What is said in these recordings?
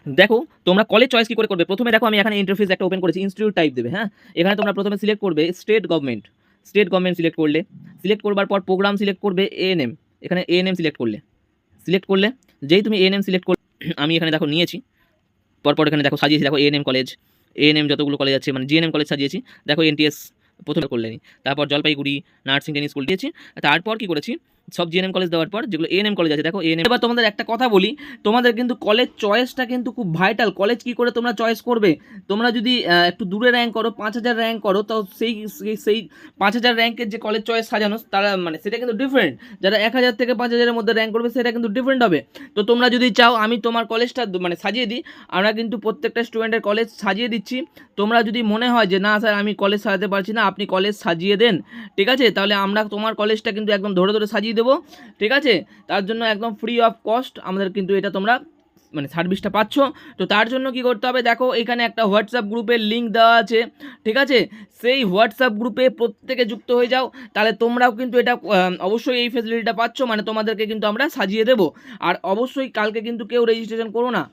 দেখো তোমরা college choice কি করে করবে। প্রথমে দেখো আমি এখানে ইন্টারফেস একটা ওপেন করেছি, ইনস্টিটিউট টাইপ দেবে। হ্যাঁ, এখানে তোমরা প্রথমে সিলেক্ট করবে স্টেট গভর্নমেন্ট সিলেক্ট করলে, সিলেক্ট করবার পর প্রোগ্রাম সিলেক্ট করবে এএনএম, এখানে এএনএম সিলেক্ট করলে যেই তুমি এএনএম সিলেক্ট করলে আমি এখানে দেখো নিয়েছি, পরপর এখানে দেখো সাজিয়েছি, দেখো এএনএম কলেজ, এএনএম যতগুলো কলেজ আছে মানে জিএনএম কলেজ সাজিয়েছি। দেখো এনটিএস প্রথমে করলেনি, তারপর জলপাইগুড়ি নার্সিং ট্রেনিং স্কুল দিয়েছি, তারপর কি করেছি সব জিএনএম কলেজ দেওয়ার পর যেগুলো এএনএম কলেজ আছে দেখো এএনএম। এবার তোমাদের একটা কথা বলি, তোমাদের কিন্তু কলেজ চয়েসটা কিন্তু খুব ভাইটাল। কলেজ কি করে তোমরা চয়েস করবে, তোমরা যদি একটু দূরে র্যাঙ্ক করো, 5000 র্যাঙ্ক করো, তো সেই 5000 র্যাঙ্কের যে কলেজ চয়েস সাজানো তারা মানে সেটা কিন্তু ডিফারেন্ট। যারা 1000 থেকে 5000-এর মধ্যে র্যাঙ্ক করবে সেটা কিন্তু ডিফারেন্ট হবে। তো তোমরা যদি চাও আমি তোমার কলেজটা মানে সাজিয়ে দিই, আমরা কিন্তু প্রত্যেকটা স্টুডেন্টের কলেজ সাজিয়ে দিচ্ছি। তোমরা যদি মনে হয় যে না স্যার আমি কলেজ সাজাতে পারছি না, আপনি কলেজ সাজিয়ে দেন, ঠিক আছে, তাহলে আমরা তোমার কলেজটা কিন্তু একদম ধরে ধরে সাজিয়ে দেবো, ঠিক আছে। তার জন্য একদম ফ্রি অফ কস্ট আমাদের কিন্তু এটা তোমরা মানে সার্ভিসটা পাচ্ছ। তো তার জন্য কি করতে হবে, দেখো এখানে একটা হোয়াটসঅ্যাপ গ্রুপের লিঙ্ক দেওয়া আছে, ঠিক আছে, সেই হোয়াটসঅ্যাপ গ্রুপে প্রত্যেকে যুক্ত হয়ে যাও, তাহলে তোমরাও কিন্তু এটা অবশ্যই এই ফেসিলিটিটা পাচ্ছ, মানে তোমাদেরকে কিন্তু আমরা সাজিয়ে দেবো। আর অবশ্যই কালকে কিন্তু কেউ রেজিস্ট্রেশন করো না,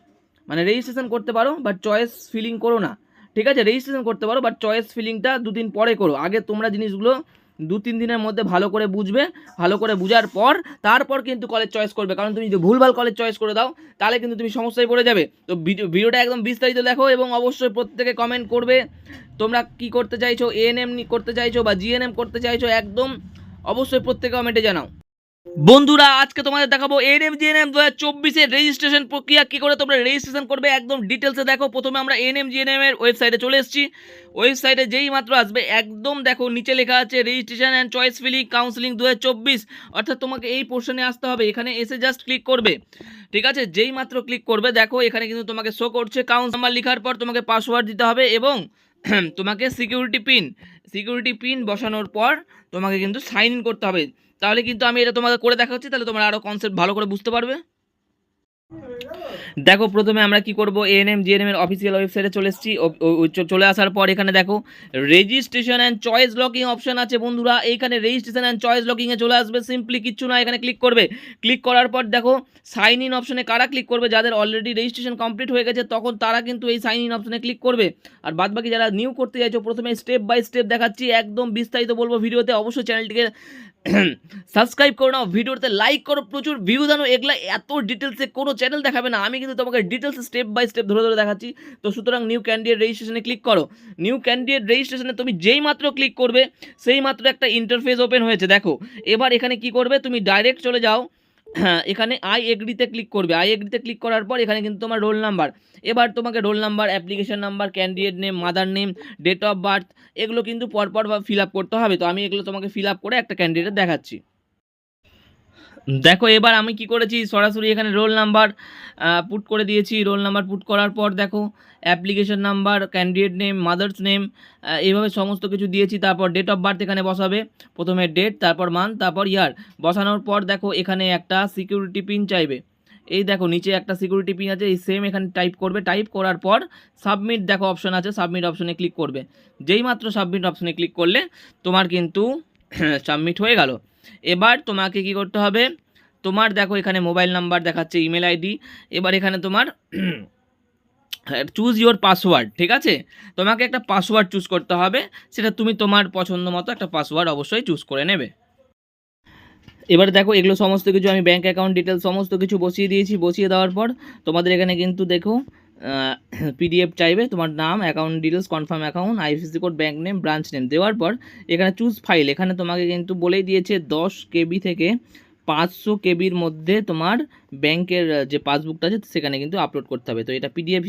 মানে রেজিস্ট্রেশন করতে পারো বাট চয়েস ফিলিং করো না, ঠিক আছে, রেজিস্ট্রেশন করতে পারো বাট চয়েস ফিলিংটা 2 দিন পরে করো। আগে তোমরা জিনিসগুলো 2-3 দিনের মধ্যে ভালো করে বুঝবে, ভালো করে বুঝার পর তারপর কিন্তু কলেজ চয়েস করবে, কারণ তুমি যদি ভুলভাল কলেজ চয়েস করে দাও তাহলে কিন্তু তুমি সমস্যায় পড়ে যাবে। তো ভিডিওটা একদম বিস্তারিত দেখো এবং অবশ্যই প্রত্যেকে কমেন্ট করবে তোমরা কি করতে চাইছো, এএনএম করতে চাইছো বা জিএনএম করতে চাইছো, একদম অবশ্যই প্রত্যেকে কমেন্টে জানাও। বন্ধুরা আজকে তোমাদের দেখাবো ANM GNM 2024-এর রেজিস্ট্রেশন প্রক্রিয়া কি করে তোমরা রেজিস্ট্রেশন করবে একদম ডিটেলসে। দেখো প্রথমে আমরা ANM GNM এর ওয়েবসাইটে চলে এসেছি। ওয়েবসাইটে যেই মাত্র আসবে একদম দেখো নিচে লেখা আছে registration and choice filling counselling 2024, অর্থাৎ তোমাকে এই পোর্শনে আসতে হবে, এখানে এসে জাস্ট ক্লিক করবে, ঠিক আছে। যেই মাত্র ক্লিক করবে দেখো এখানে কিন্তু তোমাকে শো করছে কাউন্স নাম্বার লেখার পর তোমাকে পাসওয়ার্ড দিতে হবে এবং তোমাকে সিকিউরিটি পিন বসানোর পর তোমাকে কিন্তু সাইন ইন করতে হবে। তাহলে কিন্তু আমি এটা তোমাদের করে দেখাচ্ছি, তাহলে তোমরা আরও কনসেপ্ট ভালো করে বুঝতে পারবে। দেখো প্রথমে আমরা কি করব, ANM GNM এর অফিসিয়াল ওয়েবসাইটে চলে এসেছি। চলে আসার পর এখানে দেখো registration and choice locking option আছে বন্ধুরা, এইখানে রেজিস্ট্রেশন অ্যান্ড চয়েস লকিংয়ে চলে আসবে। সিম্পলি কিচ্ছু না, এখানে ক্লিক করবে। ক্লিক করার পর দেখো সাইন ইন অপশনে কারা ক্লিক করবে, যাদের অলরেডি রেজিস্ট্রেশন কমপ্লিট হয়ে গেছে তখন তারা কিন্তু এই সাইন ইন অপশনে ক্লিক করবে। আর বাদবাকি যারা নিউ করতে চাইছো প্রথমে স্টেপ বাই স্টেপ দেখাচ্ছি, একদম বিস্তারিত বলবো ভিডিওতে। অবশ্যই চ্যানেলটিকে সাবস্ক্রাইব করো না, ভিডিওতে লাইক করো, প্রচুর ভিউজ আনো। এগুলা এত ডিটেলসে কোনো চ্যানেল দেখাবে না, আমি কিন্তু তোমাকে ডিটেলসে স্টেপ বাই স্টেপ ধরে ধরে দেখাচ্ছি। তো সুতরাং নিউ ক্যান্ডিডেট রেজিস্ট্রেশনে ক্লিক করো। নিউ ক্যান্ডিডেট রেজিস্ট্রেশনে তুমি যেই মাত্র ক্লিক করবে সেই মাত্র একটা ইন্টারফেস ওপেন হয়েছে। দেখো এবার এখানে কি করবে, তুমি ডাইরেক্ট চলে যাও, হ্যাঁ এখানে আই এগ্রিতে ক্লিক করবে। আই এগ্রিতে ক্লিক করার পর এখানে কিন্তু তোমার রোল নাম্বার, এবার তোমাকে roll number, application number, candidate name, mother name, date of birth এগুলো কিন্তু পরপর ফিল আপ করতে হবে। তো আমি এগুলো তোমাকে ফিল আপ করে একটা ক্যান্ডিডেট দেখাচ্ছি। দেখো এবার আমি কি করেছি, সরাসরি এখানে রোল নাম্বার পুট করে দিয়েছি। রোল নাম্বার পুট করার পর দেখো application number, candidate name, mother's name, এইভাবে সমস্ত কিছু দিয়েছি। তারপর ডেট অফ বার্থ এখানে বসাবে, প্রথমে ডেট, তারপর মান্থ, তারপর ইয়ার। বসানোর পর দেখো এখানে একটা সিকিউরিটি পিন চাইবে, এই দেখো নিচে একটা সিকিউরিটি পিন আছে, এই সেম এখানে টাইপ করবে। টাইপ করার পর সাবমিট দেখো অপশন আছে, সাবমিট অপশনে ক্লিক করবে। যেই মাত্র সাবমিট অপশনে ক্লিক করলে তোমার কিন্তু সাবমিট হয়ে গেল। এবার তোমাকে কি করতে হবে, তোমার দেখো এখানে মোবাইল নাম্বার দেখাচ্ছে, ইমেল আইডি। এবার এখানে তোমার চুজ ইওর পাসওয়ার্ড, ঠিক আছে, তোমাকে একটা পাসওয়ার্ড চুজ করতে হবে, সেটা তুমি তোমার পছন্দ মতো একটা পাসওয়ার্ড অবশ্যই চুজ করে নেবে। এবার দেখো এগুলো সমস্ত কিছু আমি ব্যাঙ্ক অ্যাকাউন্ট ডিটেলস সমস্ত কিছু বসিয়ে দিয়েছি। বসিয়ে দেওয়ার পর তোমাদের এখানে কিন্তু দেখো PDF চাইবে, তোমার নাম, account details, confirm account, IFSC code, bank name, branch name দেওয়ার পর এখানে চুজ ফাইল, এখানে তোমাকে কিন্তু বলেই দিয়েছে 10 KB থেকে 500 KBর মধ্যে তোমার ব্যাংকের যে পাসবুকটা আছে সেখানে কিন্তু আপলোড করতে হবে। তো এটা PDF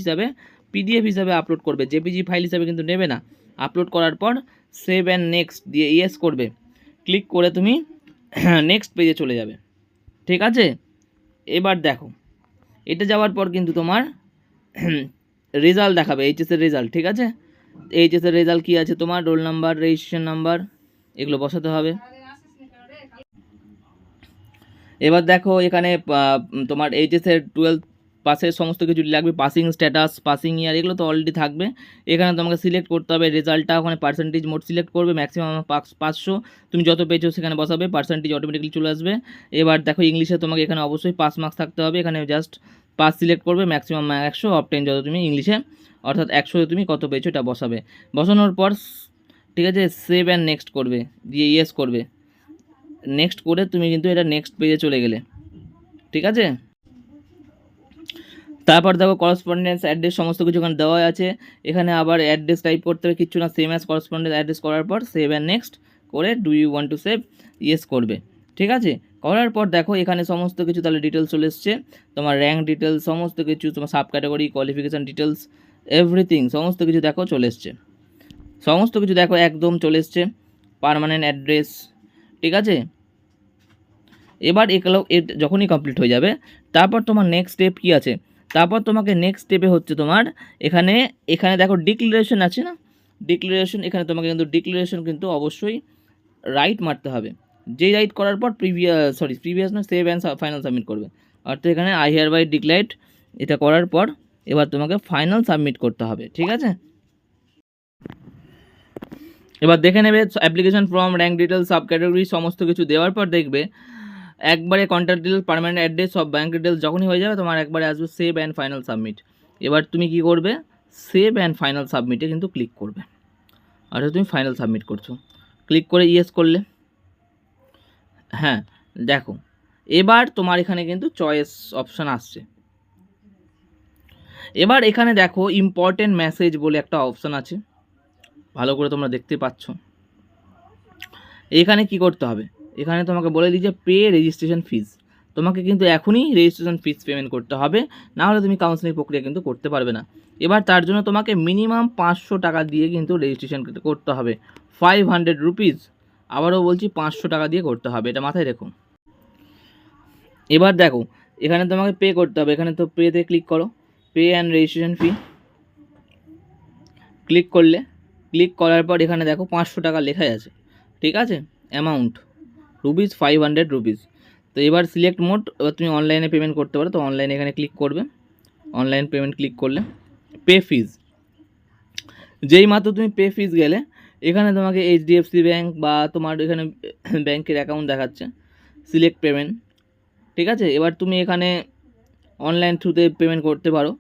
হিসাবে আপলোড করবে, JPG ফাইল হিসাবে কিন্তু নেবে না। আপলোড করার পর সেভ অ্যান্ড নেক্সট দিয়ে ইয়েস করবে। ক্লিক করে তুমি নেক্সট পেজে চলে যাবে, ঠিক আছে। এবার দেখো এটা যাওয়ার পর কিন্তু তোমার রেজাল্ট দেখাবে, এইচএসের রেজাল্ট, ঠিক আছে। এইচএসের রেজাল্ট কী আছে, তোমার রোল নাম্বার, রেজিস্ট্রেশন নাম্বার এগুলো বসাতে হবে। এবার দেখো এখানে তোমার এইচএসের 12 পাসের সমস্ত কিছু লাগবে, পাসিং স্ট্যাটাস, পাসিং ইয়ার এগুলো তো অলরেডি থাকবে। এখানে তোমাকে সিলেক্ট করতে হবে রেজাল্টটা, ওখানে পার্সেন্টেজ মোড সিলেক্ট করবে, ম্যাক্সিমাম 500, তুমি যত পেয়েছো সেখানে বসাবে, পার্সেন্টেজ অটোমেটিকলি চলে আসবে। এবার দেখো ইংলিশে তোমাকে এখানে অবশ্যই 5 মার্কস থাকতে হবে, এখানে জাস্ট পাস সিলেক্ট করবে, ম্যাক্সিমাম 100, অবটেন যত তুমি ইংলিশে অর্থাৎ 100 তুমি কত পেয়েছো এটা বসাবে। বসানোর পর ঠিক আছে সেভ অ্যান্ড নেক্সট করবে, দিয়ে ইয়েস করবে। নেক্সট করে তুমি কিন্তু এটা নেক্সট পেজে চলে গেলে, ঠিক আছে। তারপর দেখো করসপন্ডেন্স অ্যাড্রেস সমস্ত কিছু এখানে দেওয়া আছে। এখানে আবার অ্যাড্রেস টাইপ করতে হবে, কিচ্ছু না, সেম অ্যাজ করসপন্ডেন্স অ্যাড্রেস করার পর সেভ অ্যান্ড নেক্সট করে do you want to save yes করবে, ঠিক আছে। করার পর দেখো এখানে সমস্ত কিছু তাহলে ডিটেলস চলে এসছে, তোমার র্যাঙ্ক ডিটেলস সমস্ত কিছু, তোমার sub category, qualification details, everything সমস্ত কিছু দেখো চলে এসছে, সমস্ত কিছু দেখো একদম চলে এসছে, পার্মানেন্ট অ্যাড্রেস, ঠিক আছে। এবার এগুলো যখনই কমপ্লিট হয়ে যাবে তারপর তোমার নেক্সট স্টেপ কী আছে, তারপর তোমাকে নেক্সট স্টেপে হচ্ছে তোমার এখানে এখানে দেখো ডিক্লারেশন আছে না, ডিক্লারেশন, এখানে তোমাকে কিন্তু ডিক্লারেশন কিন্তু অবশ্যই রাইট মারতে হবে। যেই রাইট করার পর প্রিভিয়াস না সেভ অ্যান্ড ফাইনাল সাবমিট করবে, অর্থাৎ এখানে আই হিয়ার বাই ডিক্লারেড এটা করার পর এবার তোমাকে ফাইনাল সাবমিট করতে হবে, ঠিক আছে। এবার দেখে নেবে application form, rank details, sub category সমস্ত কিছু দেওয়ার পর দেখবে একবারে কন্ট্যাক্ট ডিটেলস, পার্মানেন্ট অ্যাড্রেস, সব ব্যাঙ্ক ডিটেলস যখনই হয়ে যাবে তোমার একবারে আসবে সেভ অ্যান্ড ফাইনাল সাবমিট। এবার তুমি কি করবে, সেভ অ্যান্ড ফাইনাল সাবমিটে কিন্তু ক্লিক করবে, অর্থাৎ তুমি ফাইনাল সাবমিট করছো, ক্লিক করে ইয়েস করলে। হ্যাঁ দেখো এবার তোমার এখানে কিন্তু চয়েস অপশান আসছে। এবার এখানে দেখো ইম্পর্টেন্ট মেসেজ বলে একটা অপশান আছে, ভালো করে তোমরা দেখতে পাচ্ছ। এখানে কি করতে হবে, এখানে তোমাকে বলে দিই যে পে রেজিস্ট্রেশন ফিজ, তোমাকে কিন্তু এখনই রেজিস্ট্রেশন ফিজ পেমেন্ট করতে হবে, না হলে তুমি কাউন্সেলিং প্রক্রিয়া কিন্তু করতে পারবে না। এবার তার জন্য তোমাকে মিনিমাম 500 টাকা দিয়ে কিন্তু রেজিস্ট্রেশন করতে হবে, 500 রুপিস, আবারও বলছি 500 টাকা দিয়ে করতে হবে, এটা মাথায় রেখো। এবার দেখো এখানে তোমাকে পে করতে হবে, এখানে তো পেতে ক্লিক করো, pay and registration fee click করলে, ক্লিক করার পর এখানে দেখো 500 টাকা লেখাই আছে, ঠিক আছে, অ্যামাউন্ট রুপিস 500 রুপিস। তো এবার সিলেক্ট মোড, এবার তুমি অনলাইনে পেমেন্ট করতে পারো, তো অনলাইনে এখানে ক্লিক করবে, অনলাইন পেমেন্ট ক্লিক করলে পে ফিজ, যেই মাত্র তুমি পে ফিজ গেলে এখানে তোমাকে এইচডিএফসি ব্যাঙ্ক বা তোমার এখানে ব্যাংকের অ্যাকাউন্ট দেখাচ্ছে, সিলেক্ট পেমেন্ট, ঠিক আছে। এবার তুমি এখানে অনলাইন থ্রুতে পেমেন্ট করতে পারো,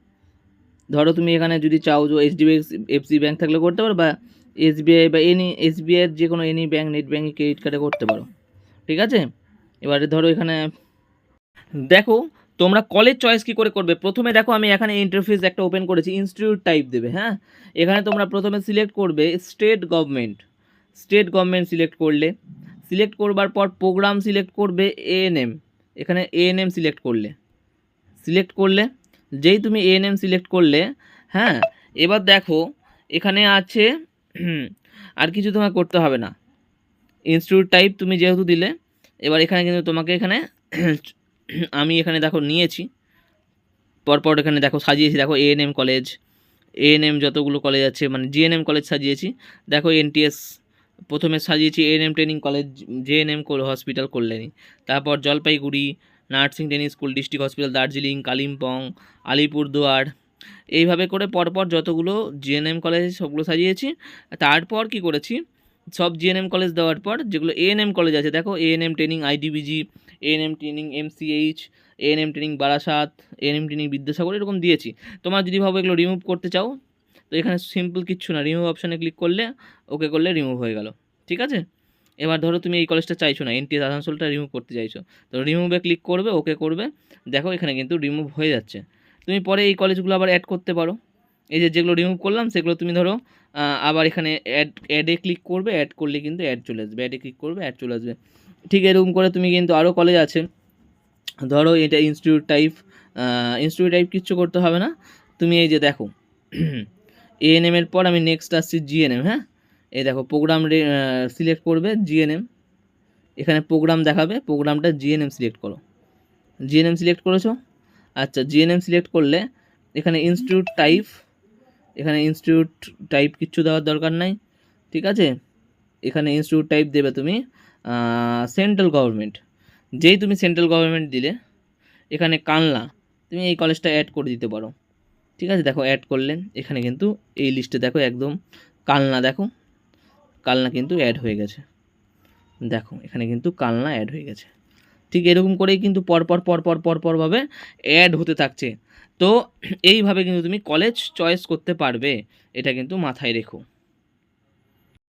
ধরো তুমি এখানে যদি চাও যে এইচডিএফসি ব্যাঙ্ক থাকলে করতে পারো, বা এসবিআই বা এসবিআইয়ের যে কোনো any bank, net banking, credit কার্ডে করতে পারো, ঠিক আছে। এবারে ধরো এখানে দেখো তোমরা কলেজ চয়েস কী করে করবে, প্রথমে দেখো আমি এখানে ইন্টারফেস একটা ওপেন করেছি, ইনস্টিটিউট টাইপ দেবে। হ্যাঁ এখানে তোমরা প্রথমে সিলেক্ট করবে state government, state government select করলে, সিলেক্ট করবার পর প্রোগ্রাম সিলেক্ট করবে এএনএম, এখানে এএনএম সিলেক্ট করলে, সিলেক্ট করলে যেই তুমি এএনএম সিলেক্ট করলে, হ্যাঁ এবার দেখো এখানে আছে আর কিছু তোমার করতে হবে না, ইনস্টিটিউট টাইপ তুমি যেহেতু দিলে, এবার এখানে কিন্তু তোমাকে এখানে আমি এখানে দেখো নিয়েছি, পরপর এখানে দেখো সাজিয়েছি, দেখো এএনএম কলেজ, এএনএম যতগুলো কলেজ আছে মানে জিএনএম কলেজ সাজিয়েছি, দেখো এনটিএস প্রথমে সাজিয়েছি, ANM training college, JNM hospital Kalyani, তারপর Jalpaiguri nursing training school, district hospital Darjeeling, Kalimpong, Alipurduar, এইভাবে করে পরপর যতগুলো জিএনএম কলেজ সবগুলো সাজিয়েছি। তারপর কি করেছি, সব জিএনএম কলেজ দেওয়ার পর যেগুলো এএনএম কলেজ আছে দেখো ANM training আইডিবিজি, ANM training MCh, ANM training Barasat, ANM training Vidyasagar, এরকম দিয়েছি। তোমার যদি ভাবো এগুলো রিমুভ করতে চাও তো এখানে সিম্পল কিচ্ছু না, রিমুভ অপশানে ক্লিক করলে ওকে করলে রিমুভ হয়ে গেল, ঠিক আছে। এবার ধরো তুমি এই কলেজটা চাইছো না, এনটিএস আসানসোলটা রিমুভ করতে চাইছো, তো রিমুভে ক্লিক করবে, ওকে করবে, দেখো এখানে কিন্তু রিমুভ হয়ে যাচ্ছে। তুমি পরে এই কলেজগুলো আবার অ্যাড করতে পারো, এই যে যেগুলো রিমুভ করলাম সেগুলো তুমি ধরো আবার এখানে অ্যাডে ক্লিক করবে, অ্যাড করলে কিন্তু অ্যাড চলে আসবে, অ্যাডে ক্লিক করবে অ্যাড চলে আসবে, ঠিক এরকম করে তুমি কিন্তু আরও কলেজ আছে, ধরো এটা ইনস্টিটিউট টাইপ কিচ্ছু করতে হবে না, তুমি এই যে দেখো এএনএমের পর আমি নেক্সট আসছি জিএনএম। হ্যাঁ এই দেখো প্রোগ্রাম সিলেক্ট করবে জিএনএম, এখানে প্রোগ্রাম দেখাবে, প্রোগ্রামটা জিএনএম সিলেক্ট করো, জিএনএম সিলেক্ট করেছো, আচ্ছা জিএনএম সিলেক্ট করলে এখানে ইনস্টিটিউট টাইপ কিচ্ছু দেওয়ার দরকার নাই, ঠিক আছে। এখানে ইনস্টিটিউট টাইপ দেবে তুমি সেন্ট্রাল গভর্নমেন্ট, যেই তুমি সেন্ট্রাল গভর্নমেন্ট দিলে এখানে কালনা, তুমি এই কলেজটা অ্যাড করে দিতে পারো, ঠিক আছে। দেখো অ্যাড করলেন, এখানে কিন্তু এই লিস্টে দেখো একদম কালনা, দেখো কালনা কিন্তু অ্যাড হয়ে গেছে, দেখো এখানে কিন্তু কালনা অ্যাড হয়ে গেছে, ঠিক এরকম করেই কিন্তু পরপরভাবে অ্যাড হতে থাকছে। তো এইভাবে কিন্তু তুমি কলেজ চয়েস করতে পারবে, এটা কিন্তু মাথায় রেখো।